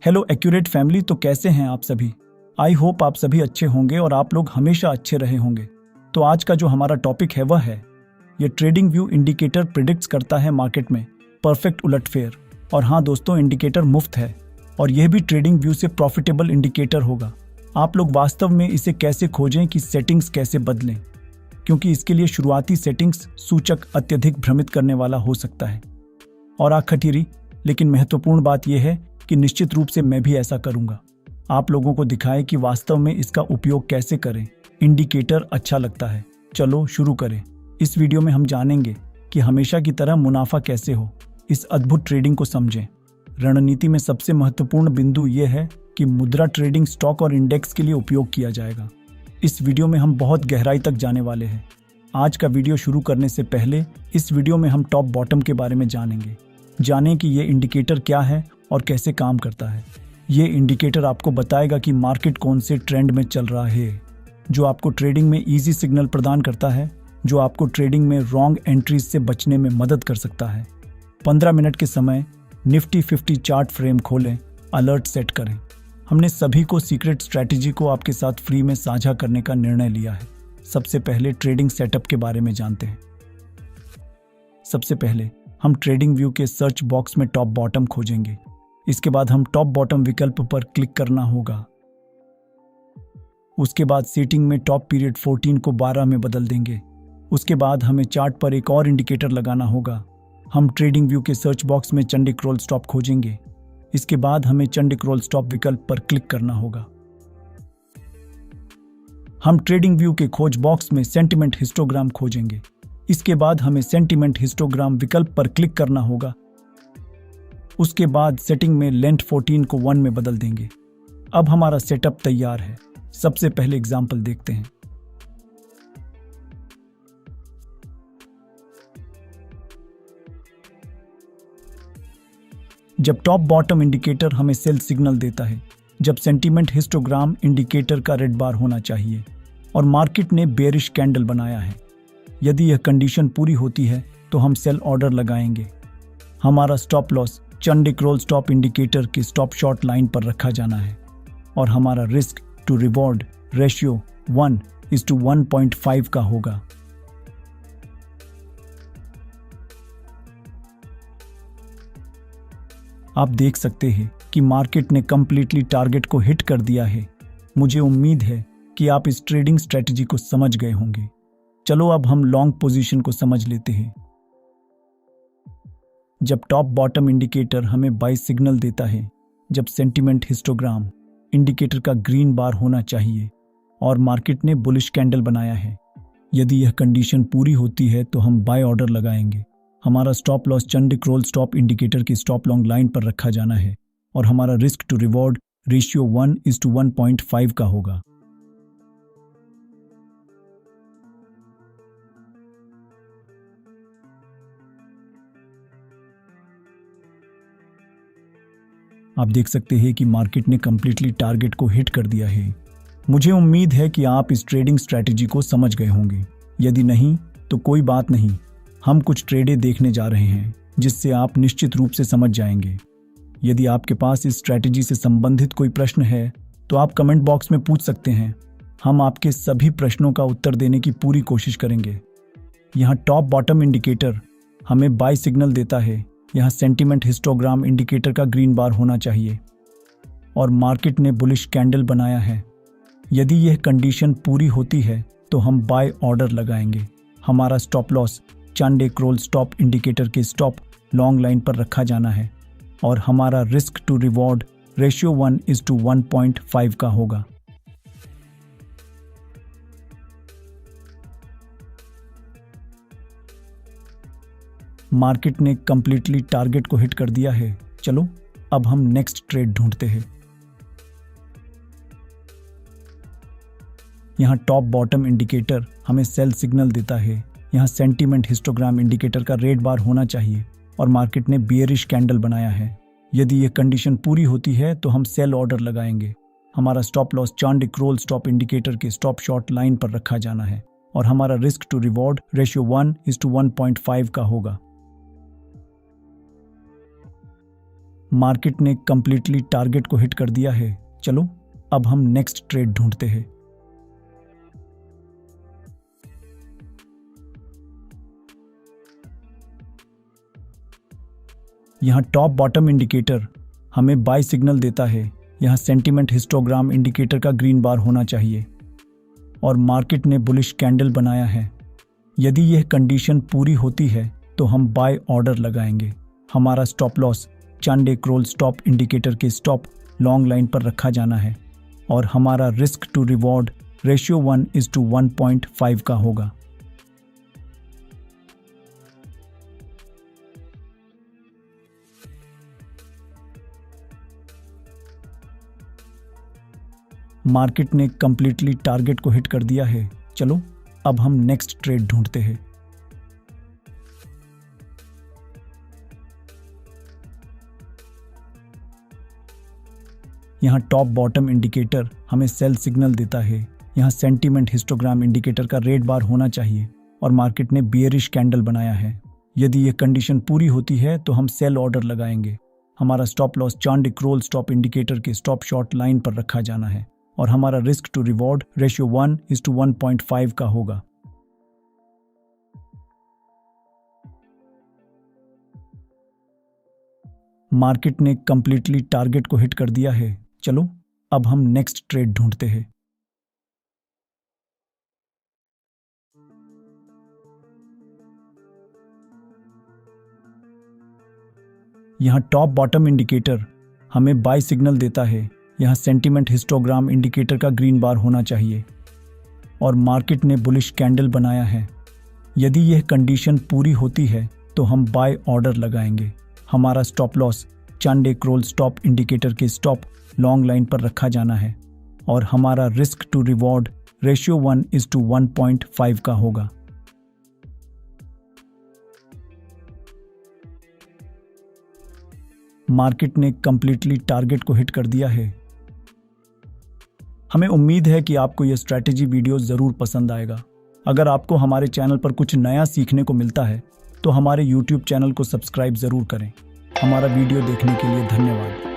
Hello accurate family, तो कैसे हैं आप सभी। आई होप आप सभी अच्छे होंगे और आप लोग हमेशा अच्छे रहे होंगे। तो आज का जो हमारा टॉपिक है वह है ये ट्रेडिंग व्यू इंडिकेटर प्रिडिक्ट्स करता है मार्केट में परफेक्ट उलटफेर। और हाँ दोस्तों, इंडिकेटर मुफ्त है और यह भी ट्रेडिंग व्यू से प्रॉफिटेबल इंडिकेटर होगा। आप लोग वास्तव में इसे कैसे खोजें कि सेटिंग्स कैसे बदलें, क्योंकि इसके लिए शुरुआती सेटिंग्स सूचक अत्यधिक भ्रमित करने वाला हो सकता है। और आखिरी लेकिन महत्वपूर्ण बात यह है कि निश्चित रूप से मैं भी ऐसा करूंगा, आप लोगों को दिखाएं कि वास्तव में इसका उपयोग कैसे करें। इंडिकेटर अच्छा लगता है, चलो शुरू करें। इस वीडियो में हम जानेंगे कि हमेशा की तरह मुनाफा कैसे हो। इस अद्भुत ट्रेडिंग को समझें। रणनीति में सबसे महत्वपूर्ण बिंदु यह है कि मुद्रा ट्रेडिंग स्टॉक और इंडेक्स के लिए उपयोग किया जाएगा। इस वीडियो में हम बहुत गहराई तक जाने वाले हैं। आज का वीडियो शुरू करने से पहले इस वीडियो में हम टॉप बॉटम के बारे में जानें कि ये इंडिकेटर क्या है और कैसे काम करता है। ये इंडिकेटर आपको बताएगा कि मार्केट कौन से ट्रेंड में चल रहा है, जो आपको ट्रेडिंग में इजी सिग्नल प्रदान करता है, जो आपको ट्रेडिंग में रॉन्ग एंट्रीज से बचने में मदद कर सकता है। 15 मिनट के समय निफ्टी 50 चार्ट फ्रेम खोलें, अलर्ट सेट करें। हमने सभी को सीक्रेट स्ट्रैटेजी को आपके साथ फ्री में साझा करने का निर्णय लिया है। सबसे पहले ट्रेडिंग सेटअप के बारे में जानते हैं। सबसे पहले हम ट्रेडिंग व्यू के सर्च बॉक्स में टॉप बॉटम खोजेंगे। इसके बाद हम टॉप बॉटम विकल्प पर क्लिक करना होगा। उसके बाद सेटिंग में टॉप पीरियड 14 को 12 में बदल देंगे। उसके बाद हमें चार्ट पर एक और इंडिकेटर लगाना होगा। हम ट्रेडिंग व्यू के सर्च बॉक्स में चंडिक रोल स्टॉप खोजेंगे। इसके बाद हमें चंडिक रोल स्टॉप विकल्प पर क्लिक करना होगा। हम ट्रेडिंग व्यू के खोज बॉक्स में सेंटिमेंट हिस्टोग्राम खोजेंगे। इसके बाद हमें सेंटिमेंट हिस्टोग्राम विकल्प पर क्लिक करना होगा। उसके बाद सेटिंग में लेंथ 14 को 1 में बदल देंगे। अब हमारा सेटअप तैयार है। सबसे पहले एग्जांपल देखते हैं। जब टॉप बॉटम इंडिकेटर हमें सेल सिग्नल देता है, जब सेंटीमेंट हिस्टोग्राम इंडिकेटर का रेड बार होना चाहिए और मार्केट ने बेरिश कैंडल बनाया है, यदि यह कंडीशन पूरी होती है तो हम सेल ऑर्डर लगाएंगे। हमारा stop loss Chande Kroll stop indicator की स्टॉप शॉर्ट लाइन पर रखा जाना है और हमारा रिस्क टू रिवॉर्ड रेशियो 1:1.5 का होगा। आप देख सकते हैं कि मार्केट ने कंप्लीटली टारगेट को हिट कर दिया है। मुझे उम्मीद है कि आप इस ट्रेडिंग स्ट्रेटजी को समझ गए होंगे। चलो अब हम लॉन्ग पोजीशन को समझ लेते हैं। जब टॉप बॉटम इंडिकेटर हमें बाय सिग्नल देता है, जब सेंटिमेंट हिस्टोग्राम इंडिकेटर का ग्रीन बार होना चाहिए और मार्केट ने बुलिश कैंडल बनाया है, यदि यह कंडीशन पूरी होती है तो हम बाय ऑर्डर लगाएंगे। हमारा stop loss Chande Kroll stop indicator की स्टॉप लॉन्ग लाइन पर रखा जाना है और हमारा रिस्क टू रिवॉर्ड रेशियो 1:1.5 का होगा। आप देख सकते हैं कि मार्केट ने कंप्लीटली टारगेट को हिट कर दिया है। मुझे उम्मीद है कि आप इस ट्रेडिंग स्ट्रैटेजी को समझ गए होंगे। यदि नहीं तो कोई बात नहीं, हम कुछ ट्रेडें देखने जा रहे हैं जिससे आप निश्चित रूप से समझ जाएंगे। यदि आपके पास इस स्ट्रैटेजी से संबंधित कोई प्रश्न है तो आप कमेंट बॉक्स में पूछ सकते हैं। हम आपके सभी प्रश्नों का उत्तर देने की पूरी कोशिश करेंगे। यहाँ टॉप बॉटम इंडिकेटर हमें बाय सिग्नल देता है। यहाँ सेंटिमेंट हिस्टोग्राम इंडिकेटर का ग्रीन बार होना चाहिए और मार्केट ने बुलिश कैंडल बनाया है। यदि यह कंडीशन पूरी होती है तो हम बाय ऑर्डर लगाएंगे। हमारा stop loss Chande Kroll stop indicator के स्टॉप लॉन्ग लाइन पर रखा जाना है और हमारा रिस्क टू रिवॉर्ड रेशियो 1:1.5 का होगा। मार्केट ने कंप्लीटली टारगेट को हिट कर दिया है। चलो अब हम नेक्स्ट ट्रेड ढूंढते हैं। यहाँ टॉप बॉटम इंडिकेटर हमें सेल सिग्नल देता है। यहाँ सेंटीमेंट हिस्टोग्राम इंडिकेटर का रेड बार होना चाहिए और मार्केट ने बियरिश कैंडल बनाया है। यदि यह कंडीशन पूरी होती है तो हम सेल ऑर्डर लगाएंगे। हमारा stop loss Chande Kroll stop indicator के स्टॉप शॉर्ट लाइन पर रखा जाना है और हमारा रिस्क टू रिवॉर्ड रेशियो 1:1.5 का होगा। मार्केट ने कंप्लीटली टारगेट को हिट कर दिया है। चलो अब हम नेक्स्ट ट्रेड ढूंढते हैं। यहाँ टॉप बॉटम इंडिकेटर हमें बाय सिग्नल देता है। यहाँ सेंटीमेंट हिस्टोग्राम इंडिकेटर का ग्रीन बार होना चाहिए और मार्केट ने बुलिश कैंडल बनाया है। यदि यह कंडीशन पूरी होती है तो हम बाय ऑर्डर लगाएंगे। हमारा stop loss Chande Kroll stop indicator के स्टॉप लॉन्ग लाइन पर रखा जाना है और हमारा रिस्क टू रिवॉर्ड रेशियो 1:1.5 का होगा। मार्केट ने कंप्लीटली टारगेट को हिट कर दिया है। चलो अब हम नेक्स्ट ट्रेड ढूंढते हैं। यहाँ टॉप बॉटम इंडिकेटर हमें सेल सिग्नल देता है। यहाँ सेंटीमेंट हिस्टोग्राम इंडिकेटर का रेड बार होना चाहिए और मार्केट ने बियरिश कैंडल बनाया है। यदि यह कंडीशन पूरी होती है तो हम सेल ऑर्डर लगाएंगे। हमारा stop loss Chande Kroll stop indicator के स्टॉप शॉर्ट लाइन पर रखा जाना है और हमारा रिस्क टू रिवॉर्ड रेशियो 1:1.5 का होगा। मार्केट ने कंप्लीटली टारगेट को हिट कर दिया है। चलो अब हम नेक्स्ट ट्रेड ढूंढते हैं। यहाँ टॉप बॉटम इंडिकेटर हमें बाय सिग्नल देता है। यहाँ सेंटीमेंट हिस्टोग्राम इंडिकेटर का ग्रीन बार होना चाहिए और मार्केट ने बुलिश कैंडल बनाया है। यदि यह कंडीशन पूरी होती है तो हम बाय ऑर्डर लगाएंगे। हमारा stop loss Chande Kroll stop indicator के स्टॉप लॉन्ग लाइन पर रखा जाना है और हमारा रिस्क टू रिवॉर्ड रेशियो 1:1.5 का होगा। मार्केट ने कंप्लीटली टारगेट को हिट कर दिया है। हमें उम्मीद है कि आपको यह स्ट्रैटेजी वीडियो जरूर पसंद आएगा। अगर आपको हमारे चैनल पर कुछ नया सीखने को मिलता है तो हमारे YouTube चैनल को सब्सक्राइब जरूर करें। हमारा वीडियो देखने के लिए धन्यवाद।